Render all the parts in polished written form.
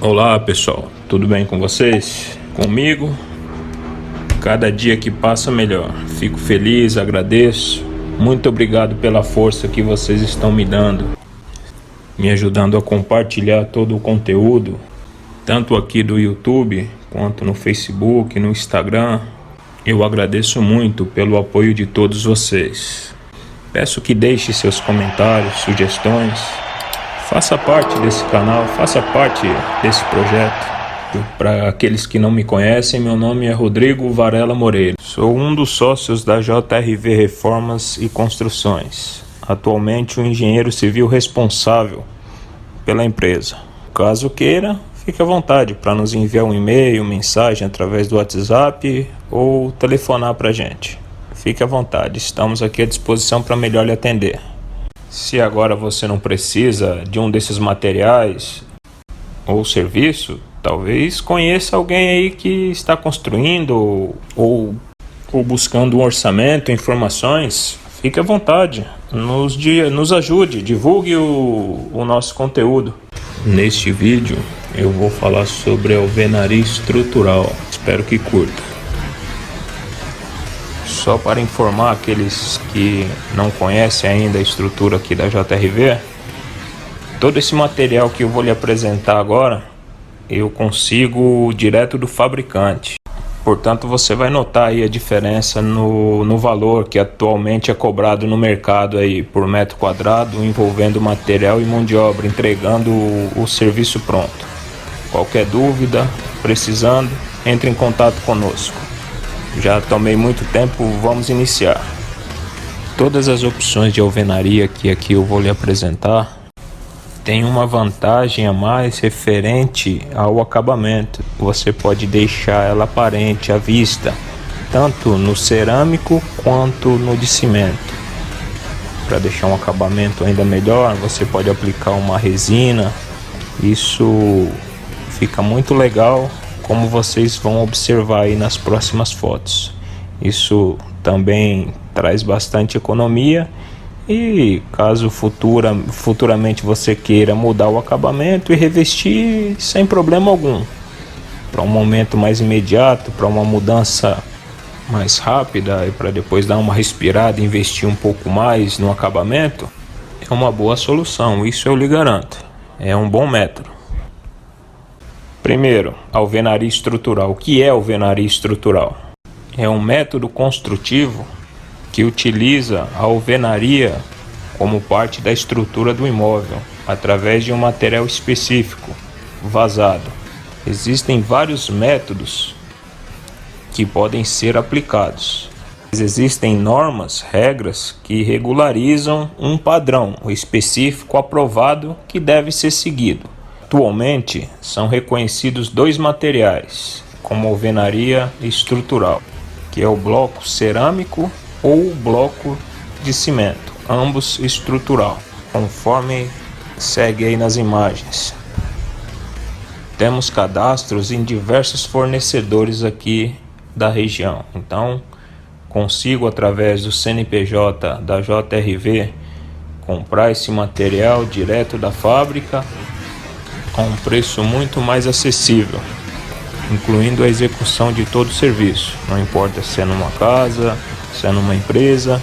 Olá pessoal, tudo bem com vocês? Comigo? Cada dia que passa melhor. Fico feliz, agradeço. Muito obrigado pela força que vocês estão me dando, me ajudando a compartilhar todo o conteúdo, tanto aqui do YouTube quanto no Facebook, no Instagram. Eu agradeço muito pelo apoio de todos vocês. Peço que deixe seus comentários, sugestões. Faça parte desse canal, faça parte desse projeto. Para aqueles que não me conhecem, meu nome é Rodrigo Varela Moreira. Sou um dos sócios da JRV Reformas e Construções. Atualmente o engenheiro civil responsável pela empresa. Caso queira, fique à vontade para nos enviar um e-mail, mensagem através do WhatsApp ou telefonar para a gente. Fique à vontade, estamos aqui à disposição para melhor lhe atender. Se agora você não precisa de um desses materiais ou serviço, talvez conheça alguém aí que está construindo ou buscando um orçamento, informações. Fique à vontade, nos ajude, divulgue o nosso conteúdo. Neste vídeo eu vou falar sobre alvenaria estrutural, espero que curta. Só para informar aqueles que não conhecem ainda a estrutura aqui da JRV, todo esse material que eu vou lhe apresentar agora, eu consigo direto do fabricante. Portanto, você vai notar aí a diferença no valor que atualmente é cobrado no mercado aí por metro quadrado, envolvendo material e mão de obra, entregando o serviço pronto. Qualquer dúvida, precisando, entre em contato conosco. Já tomei muito tempo, vamos iniciar. Todas as opções de alvenaria que aqui eu vou lhe apresentar tem uma vantagem a mais referente ao acabamento. Você pode deixar ela aparente à vista, tanto no cerâmico quanto no de cimento. Para deixar um acabamento ainda melhor, você pode aplicar uma resina. Isso fica muito legal, como vocês vão observar aí nas próximas fotos. Isso também traz bastante economia e caso futuramente você queira mudar o acabamento e revestir sem problema algum, para um momento mais imediato, para uma mudança mais rápida e para depois dar uma respirada e investir um pouco mais no acabamento, é uma boa solução, isso eu lhe garanto. É um bom método. Primeiro, alvenaria estrutural. O que é alvenaria estrutural? É um método construtivo que utiliza a alvenaria como parte da estrutura do imóvel, através de um material específico, vazado. Existem vários métodos que podem ser aplicados. Existem normas, regras que regularizam um padrão específico aprovado que deve ser seguido. Atualmente, são reconhecidos dois materiais como alvenaria estrutural, que é o bloco cerâmico ou o bloco de cimento, ambos estrutural, conforme segue aí nas imagens. Temos cadastros em diversos fornecedores aqui da região, então consigo através do CNPJ da JRV comprar esse material direto da fábrica a um preço muito mais acessível, incluindo a execução de todo o serviço. Não importa se é numa casa, se é numa empresa,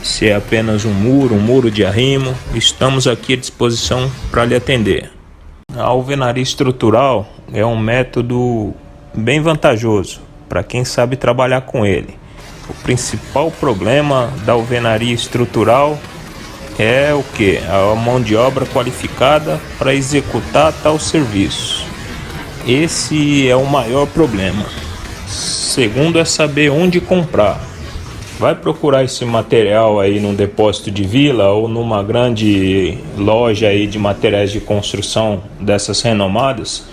se é apenas um muro de arrimo, estamos aqui à disposição para lhe atender. A alvenaria estrutural é um método bem vantajoso para quem sabe trabalhar com ele. O principal problema da alvenaria estrutural é o que? A mão de obra qualificada para executar tal serviço. Esse é o maior problema. Segundo é saber onde comprar. Vai procurar esse material aí num depósito de vila ou numa grande loja aí de materiais de construção dessas renomadas,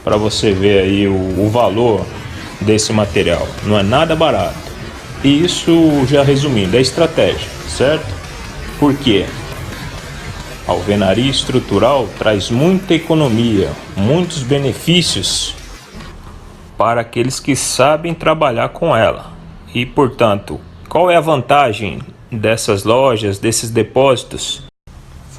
para você ver aí o valor desse material. Não é nada barato. E isso, já resumindo, é estratégia, certo? Por quê? A alvenaria estrutural traz muita economia, muitos benefícios para aqueles que sabem trabalhar com ela. E, portanto, qual é a vantagem dessas lojas, desses depósitos?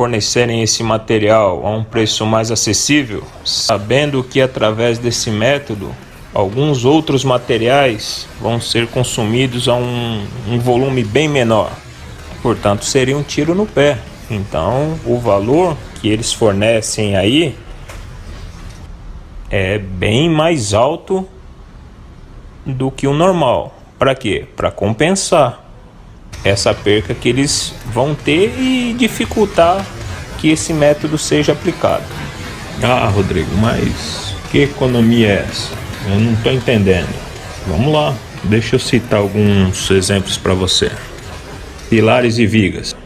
fornecerem esse material a um preço mais acessível, sabendo que através desse método alguns outros materiais vão ser consumidos a um volume bem menor. Portanto, seria um tiro no pé. Então, o valor que eles fornecem aí é bem mais alto do que o normal. Para quê? Para compensar essa perca que eles vão ter e dificultar que esse método seja aplicado. Ah, Rodrigo, mas que economia é essa? Eu não estou entendendo. Vamos lá, deixa eu citar alguns exemplos para você. Pilares e vigas.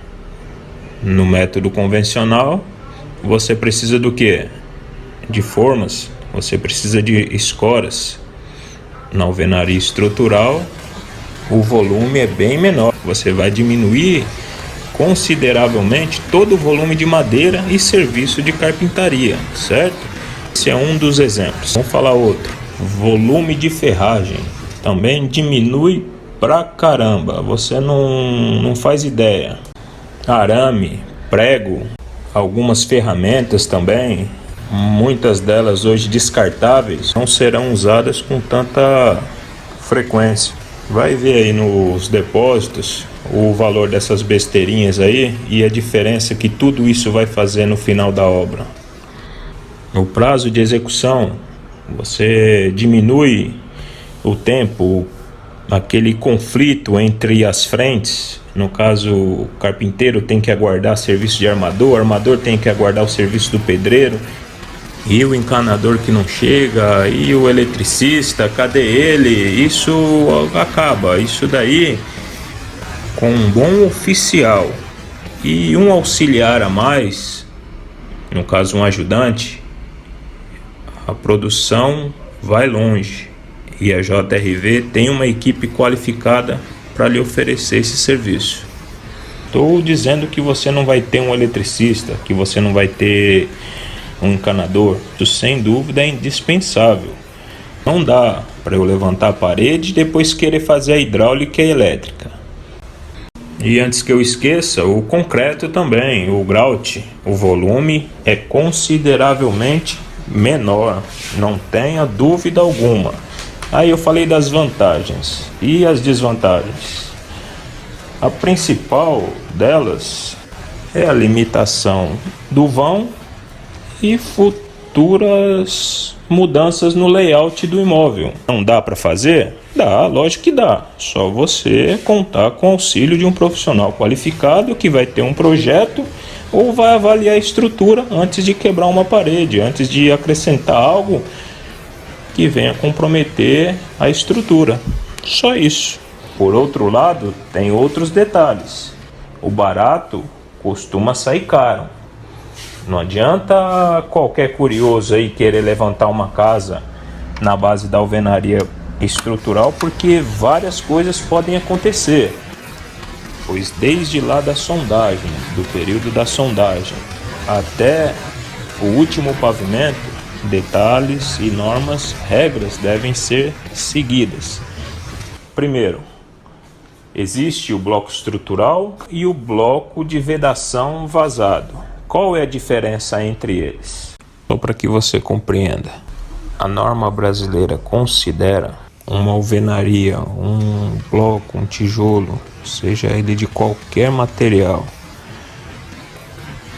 No método convencional, você precisa do quê? De formas, você precisa de escoras. Na alvenaria estrutural, o volume é bem menor. Você vai diminuir consideravelmente todo o volume de madeira e serviço de carpintaria, certo? Esse é um dos exemplos. Vamos falar outro. Volume de ferragem também diminui pra caramba. Você não faz ideia. Arame, prego, algumas ferramentas também, muitas delas hoje descartáveis, não serão usadas com tanta frequência. Vai ver aí nos depósitos o valor dessas besteirinhas aí e a diferença que tudo isso vai fazer no final da obra. No prazo de execução, você diminui o tempo, aquele conflito entre as frentes. No caso, o carpinteiro tem que aguardar serviço de armador, o armador tem que aguardar o serviço do pedreiro, e o encanador que não chega, e o eletricista, cadê ele? Isso acaba. Isso daí, com um bom oficial e um auxiliar a mais, no caso um ajudante, a produção vai longe. E a JRV tem uma equipe qualificada para lhe oferecer esse serviço. Estou dizendo que você não vai ter um eletricista, que você não vai ter um encanador. Isso sem dúvida é indispensável. Não dá para eu levantar a parede e depois querer fazer a hidráulica e a elétrica. E antes que eu esqueça, o concreto também, o grout, o volume é consideravelmente menor, não tenha dúvida alguma. Aí eu falei das vantagens e as desvantagens. A principal delas é a limitação do vão e futuras mudanças no layout do imóvel. Não dá para fazer? Dá, lógico que dá. Só você contar com o auxílio de um profissional qualificado que vai ter um projeto ou vai avaliar a estrutura antes de quebrar uma parede, antes de acrescentar algo que venha comprometer a estrutura. Só isso. Por outro lado, tem outros detalhes. O barato costuma sair caro. Não adianta qualquer curioso aí querer levantar uma casa na base da alvenaria estrutural, porque várias coisas podem acontecer. Pois desde lá da sondagem, do período da sondagem, até o último pavimento, detalhes e normas, regras devem ser seguidas. Primeiro, existe o bloco estrutural e o bloco de vedação vazado. Qual é a diferença entre eles? Só para que você compreenda. A norma brasileira considera uma alvenaria, um bloco, um tijolo, seja ele de qualquer material,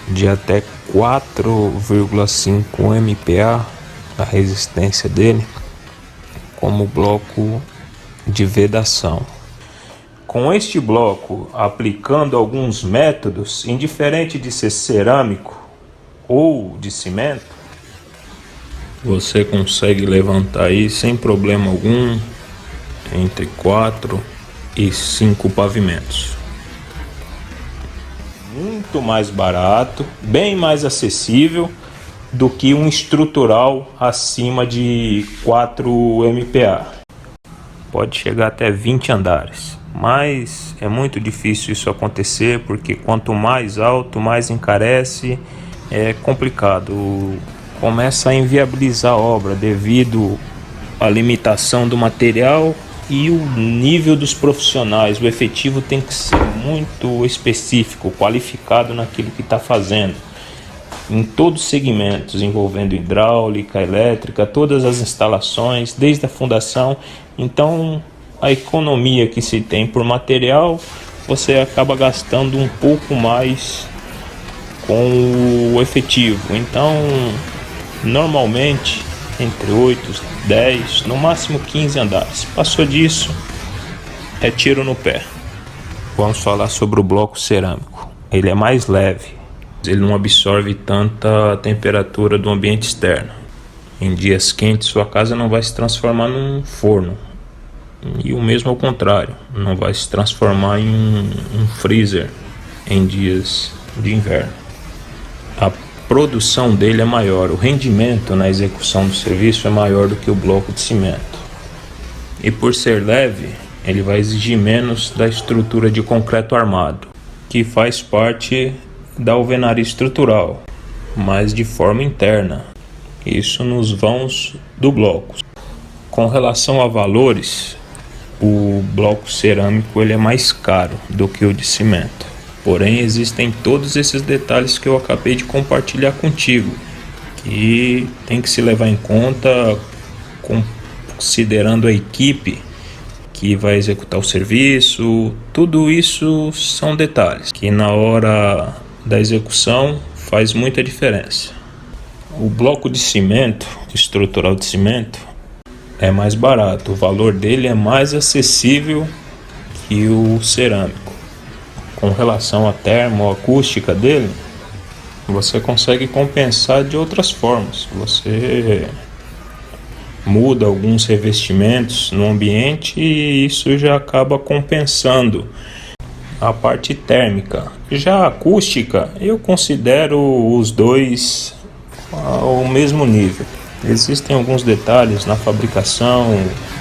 de até 4,5 MPa, a resistência dele, como bloco de vedação. Com este bloco, aplicando alguns métodos, indiferente de ser cerâmico ou de cimento, você consegue levantar aí sem problema algum entre 4 e 5 pavimentos. Muito mais barato, bem mais acessível do que um estrutural acima de 4 MPa. Pode chegar até 20 andares, mas é muito difícil isso acontecer, porque quanto mais alto, mais encarece, é complicado. Começa a inviabilizar a obra devido à limitação do material E o nível dos profissionais, o efetivo tem que ser muito específico, qualificado naquilo que está fazendo. Em todos os segmentos, envolvendo hidráulica, elétrica, todas as instalações, desde a fundação. Então, a economia que se tem por material, você acaba gastando um pouco mais com o efetivo. Então, normalmente, entre 8, 10, no máximo 15 andares. Passou disso, é tiro no pé. Vamos falar sobre o bloco cerâmico. Ele é mais leve. Ele não absorve tanta temperatura do ambiente externo. Em dias quentes, sua casa não vai se transformar num forno. E o mesmo ao contrário, não vai se transformar em um freezer em dias de inverno. A produção dele é maior, o rendimento na execução do serviço é maior do que o bloco de cimento. E por ser leve, ele vai exigir menos da estrutura de concreto armado, que faz parte da alvenaria estrutural, mas de forma interna. Isso nos vãos do bloco. Com relação a valores, o bloco cerâmico ele é mais caro do que o de cimento. Porém, existem todos esses detalhes que eu acabei de compartilhar contigo, que tem que se levar em conta considerando a equipe que vai executar o serviço. Tudo isso são detalhes que na hora da execução faz muita diferença. O bloco de cimento, estrutural de cimento, é mais barato, o valor dele é mais acessível que o cerâmico. Com relação à termoacústica dele, você consegue compensar de outras formas. Você muda alguns revestimentos no ambiente e isso já acaba compensando a parte térmica. Já a acústica, eu considero os dois ao mesmo nível. Existem alguns detalhes na fabricação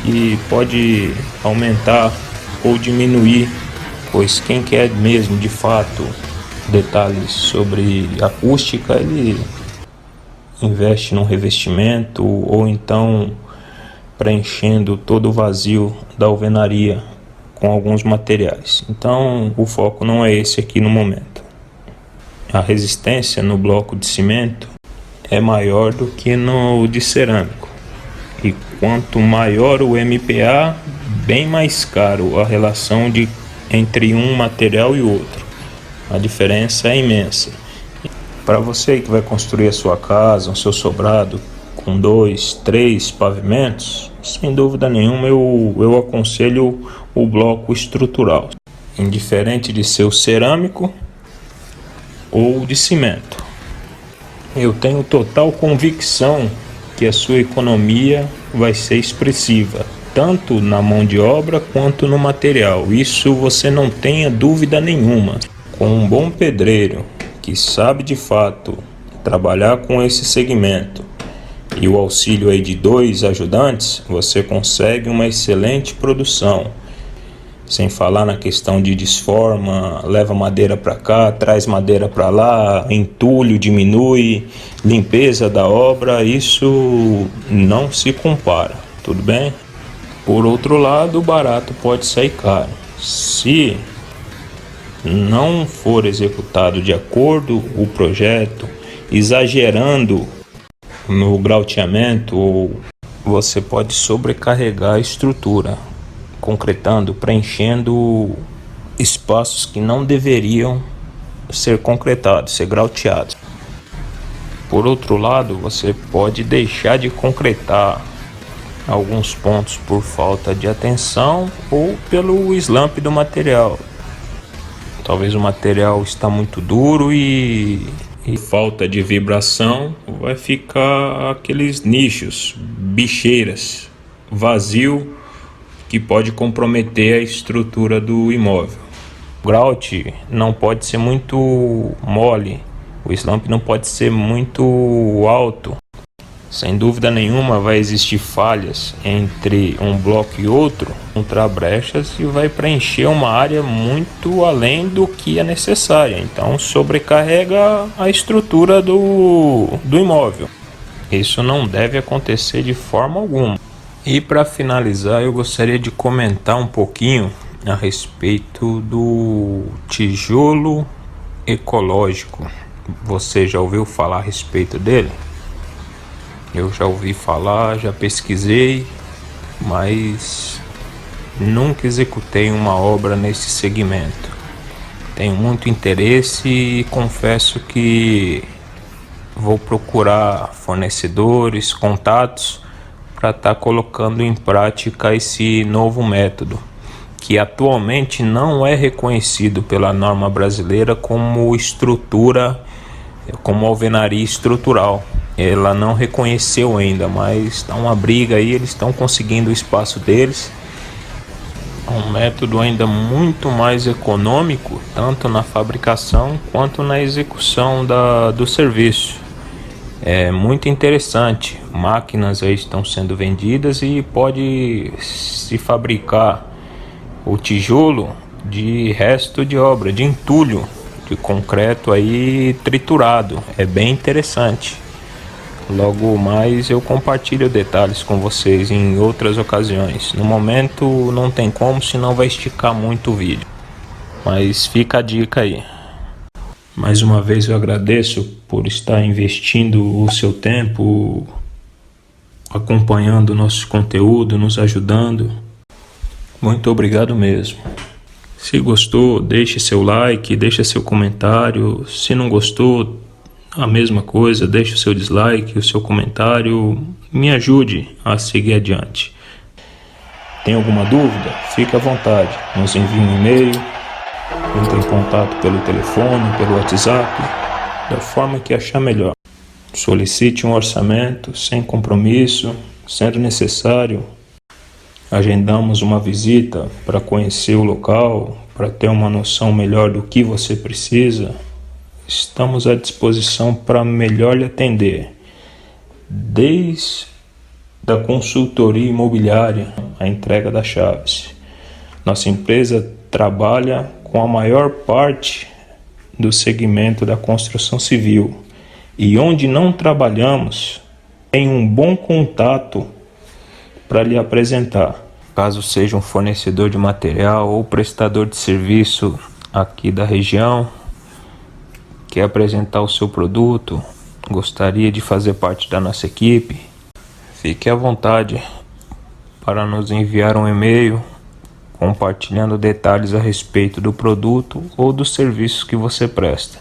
que pode aumentar ou diminuir, pois quem quer mesmo de fato detalhes sobre acústica, ele investe num revestimento ou então preenchendo todo o vazio da alvenaria com alguns materiais. Então o foco não é esse aqui no momento. A resistência no bloco de cimento é maior do que no de cerâmico. E quanto maior o MPa, bem mais caro a relação entre um material e outro. A diferença é imensa. Para você que vai construir a sua casa, o seu sobrado com 2, 3 pavimentos, sem dúvida nenhuma eu aconselho o bloco estrutural, indiferente de ser o cerâmico ou de cimento. Eu tenho total convicção que a sua economia vai ser expressiva, tanto na mão de obra quanto no material. Isso você não tenha dúvida nenhuma. Com um bom pedreiro que sabe de fato trabalhar com esse segmento e o auxílio aí de 2 ajudantes, você consegue uma excelente produção. Sem falar na questão de desforma, leva madeira para cá, traz madeira para lá, entulho diminui, limpeza da obra, isso não se compara, tudo bem? Por outro lado, o barato pode sair caro. Se não for executado de acordo com o projeto, exagerando no grauteamento, você pode sobrecarregar a estrutura, concretando, preenchendo espaços que não deveriam ser concretados, ser grauteados. Por outro lado, você pode deixar de concretar alguns pontos por falta de atenção ou pelo slump do material. Talvez o material está muito duro e falta de vibração, vai ficar aqueles nichos, bicheiras, vazio, que pode comprometer a estrutura do imóvel. O grout não pode ser muito mole, o slump não pode ser muito alto. Sem dúvida nenhuma vai existir falhas entre um bloco e outro, encontrar brechas e vai preencher uma área muito além do que é necessária. Então sobrecarrega a estrutura do imóvel. Isso não deve acontecer de forma alguma. E para finalizar, eu gostaria de comentar um pouquinho a respeito do tijolo ecológico. Você já ouviu falar a respeito dele? Eu já ouvi falar, já pesquisei, mas nunca executei uma obra nesse segmento. Tenho muito interesse e confesso que vou procurar fornecedores, contatos para estar colocando em prática esse novo método, que atualmente não é reconhecido pela norma brasileira como estrutura, como alvenaria estrutural. Ela não reconheceu ainda, mas está uma briga aí, eles estão conseguindo o espaço deles. É um método ainda muito mais econômico, tanto na fabricação quanto na execução do serviço. É muito interessante. Máquinas aí estão sendo vendidas e pode se fabricar o tijolo de resto de obra, de entulho de concreto aí triturado. É bem interessante. Logo mais eu compartilho detalhes com vocês em outras ocasiões. No momento não tem como, senão vai esticar muito o vídeo. Mas fica a dica aí. Mais uma vez eu agradeço por estar investindo o seu tempo, acompanhando o nosso conteúdo, nos ajudando. Muito obrigado mesmo. Se gostou, deixe seu like, deixe seu comentário. Se não gostou, a mesma coisa, deixe o seu dislike, o seu comentário. Me ajude a seguir adiante. Tem alguma dúvida? Fique à vontade. Nos envie um e-mail, entre em contato pelo telefone, pelo WhatsApp, da forma que achar melhor. Solicite um orçamento sem compromisso, sendo necessário. Agendamos uma visita para conhecer o local, para ter uma noção melhor do que você precisa. Estamos à disposição para melhor lhe atender, desde a consultoria imobiliária, a entrega das chaves. Nossa empresa trabalha com a maior parte do segmento da construção civil, e onde não trabalhamos, tem um bom contato para lhe apresentar. Caso seja um fornecedor de material ou prestador de serviço aqui da região, quer apresentar o seu produto, gostaria de fazer parte da nossa equipe, fique à vontade para nos enviar um e-mail compartilhando detalhes a respeito do produto ou dos serviços que você presta.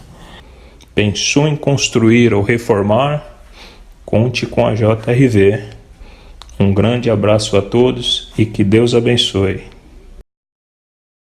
Pensou em construir ou reformar? Conte com a JRV. Um grande abraço a todos e que Deus abençoe.